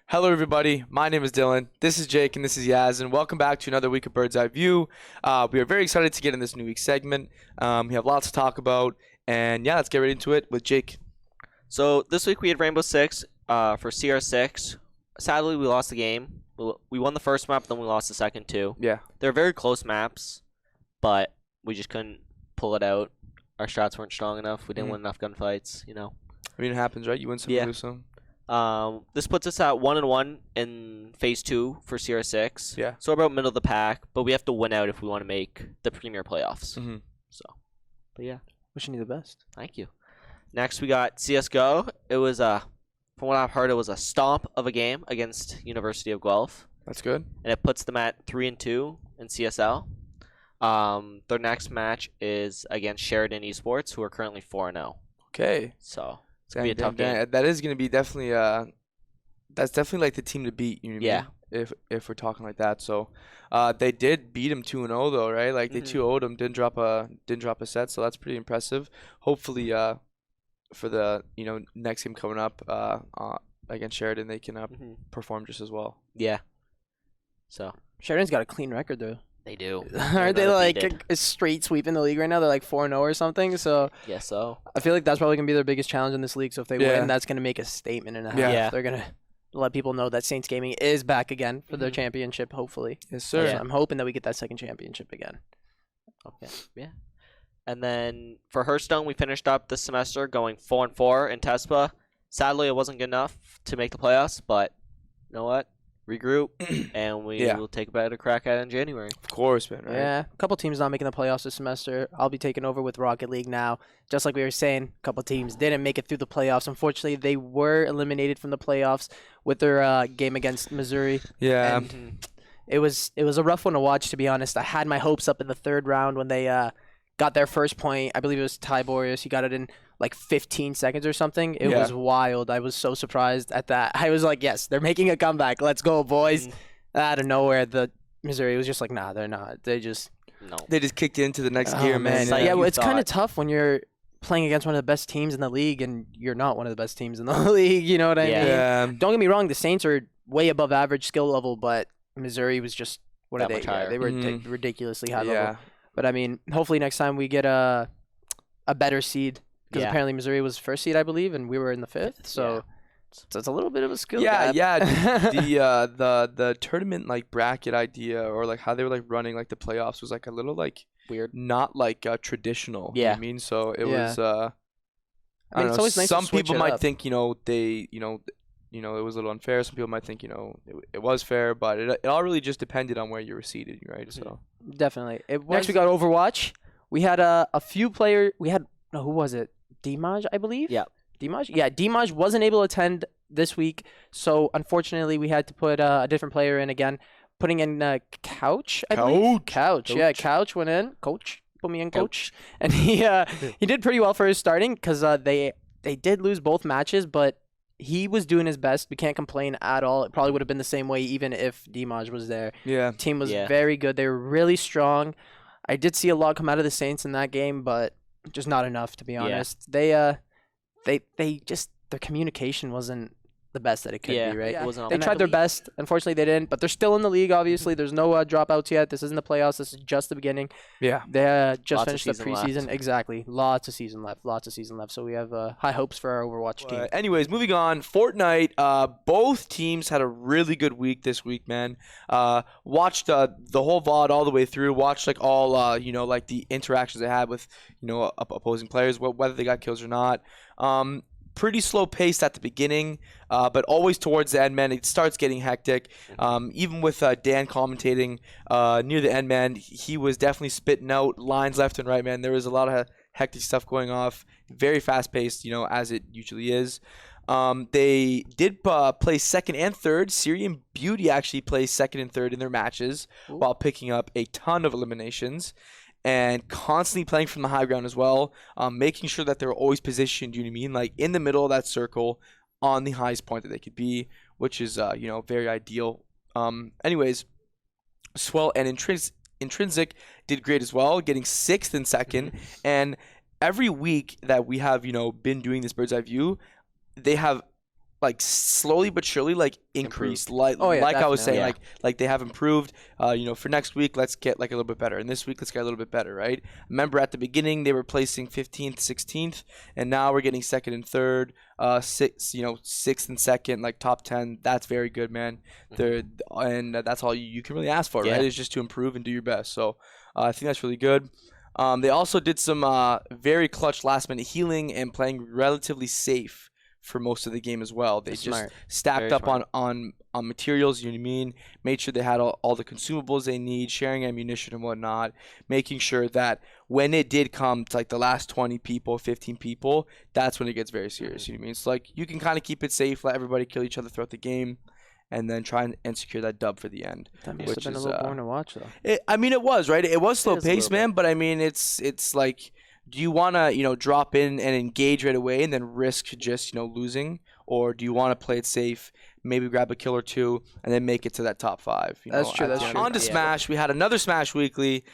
Hello everybody, my name is Dylan, this is Jake, and this is Yaz, and welcome back to another week of Bird's Eye View. We are very excited to get in this new week's segment. We have lots to talk about, and yeah, let's get right into it with Jake. So this week we had Rainbow Six for CR6. Sadly, we lost the game. We won the first map, then we lost the second two. Yeah. They're very close maps, but we just couldn't pull it out. Our shots weren't strong enough. We didn't win enough gunfights, you know. I mean, it happens, right? You win some, you lose some. This puts us at 1-1 in phase 2 for CR6. Yeah. So we're about middle of the pack, but we have to win out if we want to make the Premier playoffs. Mm-hmm. So, but yeah. Wishing you the best. Thank you. Next, we got CSGO. It was from what I've heard, it was a stomp of a game against University of Guelph. That's good. And it puts them at 3-2 in CSL. Their next match is against Sheridan Esports, who are currently 4-0. Okay. So it's gonna be a tough game. That is gonna be definitely that's definitely like the team to beat. You know what I mean? If we're talking like that. So they did beat them 2-0 though, right? Like they 2-0'd them, didn't drop a set, so that's pretty impressive. Hopefully for the next game coming up against Sheridan, they can perform just as well. Yeah. So Sheridan's got a clean record though. they do. Aren't they like a straight sweep in the league right now? They're like 4-0 or something. So Yes, so I feel like that's probably gonna be their biggest challenge in this league. So if they win, that's gonna make a statement and a half. Yeah. They're gonna let people know that Saints Gaming is back again for their championship. Hopefully, Yes, sir. So I'm hoping that we get that second championship again. okay, yeah. And then for Hearthstone, we finished up this semester going 4-4 in TESPA. Sadly, it wasn't good enough to make the playoffs, but you know what? Regroup, and we will take a better crack at it in January. Of course, man. Right? Yeah, a couple teams not making the playoffs this semester. I'll be taking over with Rocket League now. Just like we were saying, a couple teams didn't make it through the playoffs. Unfortunately, they were eliminated from the playoffs with their game against Missouri. Yeah. And it was a rough one to watch, to be honest. I had my hopes up in the third round when they got their first point. I believe it was Ty Boreas. He got it in like 15 seconds or something. It was wild. I was so surprised at that. I was like, yes, they're making a comeback. Let's go, boys. Out of nowhere, the Missouri was just like, nah, they're not. They just kicked into the next gear, man. Yeah, well, it's kind of tough when you're playing against one of the best teams in the league and you're not one of the best teams in the league. You know what I mean? Yeah. Don't get me wrong. The Saints are way above average skill level, but Missouri was just, what are they? They were ridiculously high level. But I mean, hopefully next time we get a better seed, because apparently Missouri was first seed, I believe, and we were in the fifth. So it's a little bit of a skill gap. The tournament like bracket idea, or like how they were like running like the playoffs, was like a little like weird, not like traditional. Yeah, you know what I mean, so it was. I mean, don't know. Nice some people might up. think it was a little unfair. Some people might think it was fair, but it all really just depended on where you were seated, right? So definitely. Next we got Overwatch. We had a few players. We had who was it? Dimaj, I believe. Yeah. Dimaj. Yeah, Dimaj wasn't able to attend this week, so unfortunately we had to put a different player in again, putting in Couch. I believe. Couch. Yeah, Couch went in. Coach, put me in, Coach. And he did pretty well for his starting, because they did lose both matches, but he was doing his best. We can't complain at all. It probably would have been the same way even if Dimaj was there. Yeah. Team was very good. They were really strong. I did see a lot come out of the Saints in that game, but just not enough, to be honest. They just, their communication wasn't the best that it could be, right? It they tried their best. Unfortunately, they didn't, but they're still in the league, obviously. There's no dropouts yet. This isn't the playoffs. This is just the beginning. Yeah. They just finished the preseason. Left. Exactly. Lots of season left. So we have high hopes for our Overwatch team. Anyways, moving on. Fortnite. Both teams had a really good week this week, man. Watched the whole VOD all the way through. Watched like all like the interactions they had with opposing players, whether they got kills or not. Pretty slow paced at the beginning, but always towards the end, man, it starts getting hectic. Even with Dan commentating near the end, man, he was definitely spitting out lines left and right, man. There was a lot of hectic stuff going off. Very fast paced, as it usually is. They did play second and third. Syrian Beauty actually plays second and third in their matches while picking up a ton of eliminations. And constantly playing from the high ground as well, making sure that they're always positioned, you know what I mean, like in the middle of that circle on the highest point that they could be, which is, very ideal. Anyways, Swell and Intrinsic did great as well, getting 6th and 2nd. And every week that we have, been doing this bird's eye view, they have like slowly but surely like increased. Like I was saying, like they have improved. For next week, let's get like a little bit better, and this week let's get a little bit better, right? Remember at the beginning they were placing 15th, 16th, and now we're getting 2nd and 3rd, 6th and 2nd, like top 10. That's very good, man. And that's all you can really ask for, right? Is just to improve and do your best. So I think that's really good. They also did some very clutch last minute healing and playing relatively safe for most of the game as well. They just stacked up on materials, you know what I mean? Made sure they had all the consumables they need, sharing ammunition and whatnot, making sure that when it did come to like the last 20 people, 15 people, that's when it gets very serious, you know what I mean? It's like you can kind of keep it safe, let everybody kill each other throughout the game, and then try and secure that dub for the end. That must have been a little boring to watch, though. It was, right? It was slow paced, man, but I mean, it's like, do you want to, drop in and engage right away and then risk just, losing? Or do you want to play it safe, maybe grab a kill or two, and then make it to that top 5? That's true. On to Smash. We had another Smash Weekly.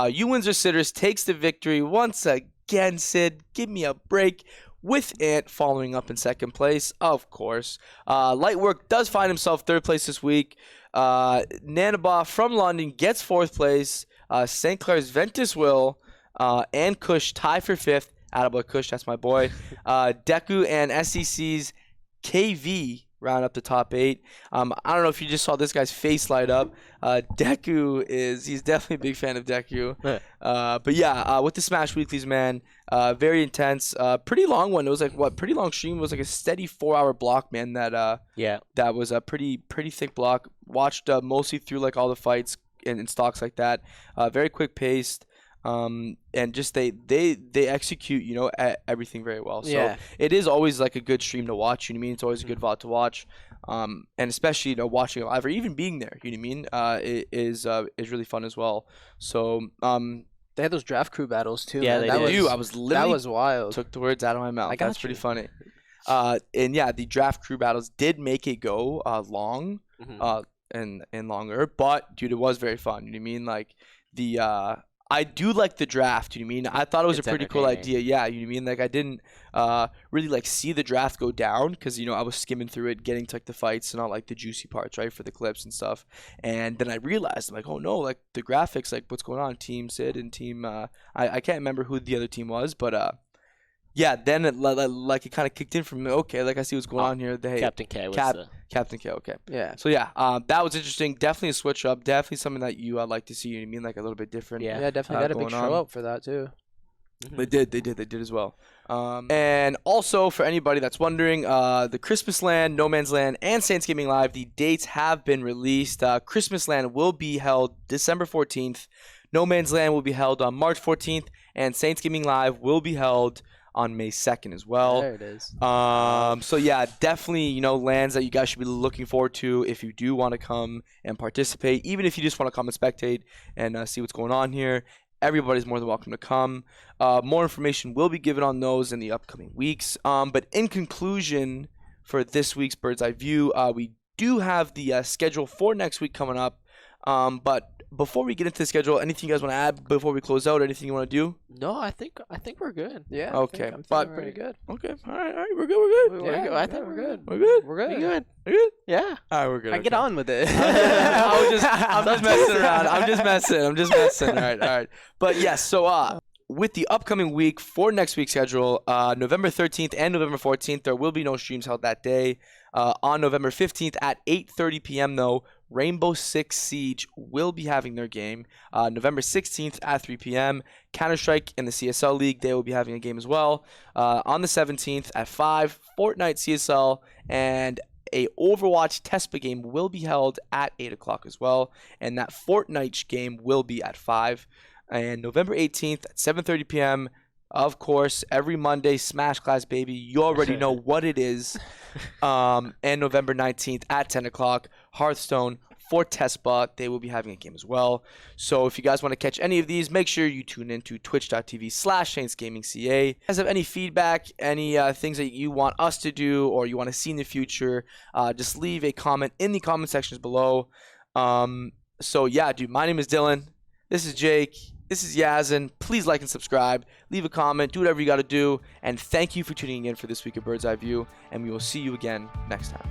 You Windsor Sitters takes the victory once again, Sid. Give me a break. With Ant following up in 2nd place, of course. Lightwork does find himself 3rd place this week. Nanaba from London gets 4th place. St. Clair's Ventus Will and Kush tie for 5th. Attaboy Kush, that's my boy. Deku and SEC's KV round up the top 8. I don't know if you just saw this guy's face light up. Deku he's definitely a big fan of Deku. But yeah, with the Smash Weeklies, man, very intense. Pretty long one. It was like pretty long stream. It was like a steady 4-hour block, man. That was a pretty thick block. Watched mostly through like all the fights and stocks like that. Very quick paced. And just they execute, everything very well. So it is always like a good stream to watch. You know what I mean? It's always a good VOD to watch. And especially watching it live or even being there. You know what I mean? It is really fun as well. So they had those draft crew battles too. Yeah, man. they did. I was literally that was wild. Took the words out of my mouth. That's pretty funny. And yeah, the draft crew battles did make it go long, and longer. But dude, it was very fun. You know what I mean? Like I do like the draft, you know what I mean? I thought it was a pretty cool idea. Yeah, you know what I mean? Like I didn't really like see the draft go down because, I was skimming through it, getting to like the fights and all like the juicy parts, right, for the clips and stuff. And then I realized, I'm like, oh no, like the graphics, like what's going on? Team Sid and Team I can't remember who the other team was, but yeah, then it kind of kicked in from me. Okay, like I see what's going on here. Captain K was Captain K. Okay. Yeah. So yeah, that was interesting. Definitely a switch up. Definitely something that you like to see. You know what I mean? Like a little bit different. Yeah, definitely got a big show up for that too. They did as well. And also for anybody that's wondering, the Christmas Land, No Man's Land, and Saints Gaming Live, the dates have been released. Christmas Land will be held December 14th. No Man's Land will be held on March 14th, and Saints Gaming Live will be held on May 2nd as well. There it is. So yeah, definitely, lands that you guys should be looking forward to if you do want to come and participate, even if you just want to come and spectate and see what's going on here. Everybody's more than welcome to come. More information will be given on those in the upcoming weeks. But in conclusion, for this week's Bird's Eye View, we do have the schedule for next week coming up. But before we get into the schedule, anything you guys want to add before we close out? Anything you want to do? No, I think we're good. Yeah. Okay. But pretty good. Okay. All right. We're good. Yeah, I think we're good. We're good. We're good. We're good. Yeah. All right. We're good. I get on with it. I'm just messing around. I'm just messing. All right. But yes. So with the upcoming week for next week's schedule, November 13th and November 14th, there will be no streams held that day. On November 15th at 8:30 p.m. though, Rainbow Six Siege will be having their game. November 16th at 3 p.m., Counter-Strike in the CSL League, they will be having a game as well. On the 17th at 5, Fortnite CSL and a Overwatch TESPA game will be held at 8 o'clock as well. And that Fortnite game will be at 5. And November 18th at 7:30 p.m., of course, every Monday, Smash Class, baby. You already know what it is. And November 19th at 10 o'clock, Hearthstone for TESPA. They will be having a game as well. So if you guys want to catch any of these, make sure you tune in to twitch.tv/SaintsGamingCA. If you guys have any feedback, any things that you want us to do or you want to see in the future, just leave a comment in the comment sections below. So yeah, dude, my name is Dylan. This is Jake. This is Yazin. Please like and subscribe. Leave a comment. Do whatever you got to do. And thank you for tuning in for this week of Bird's Eye View. And we will see you again next time.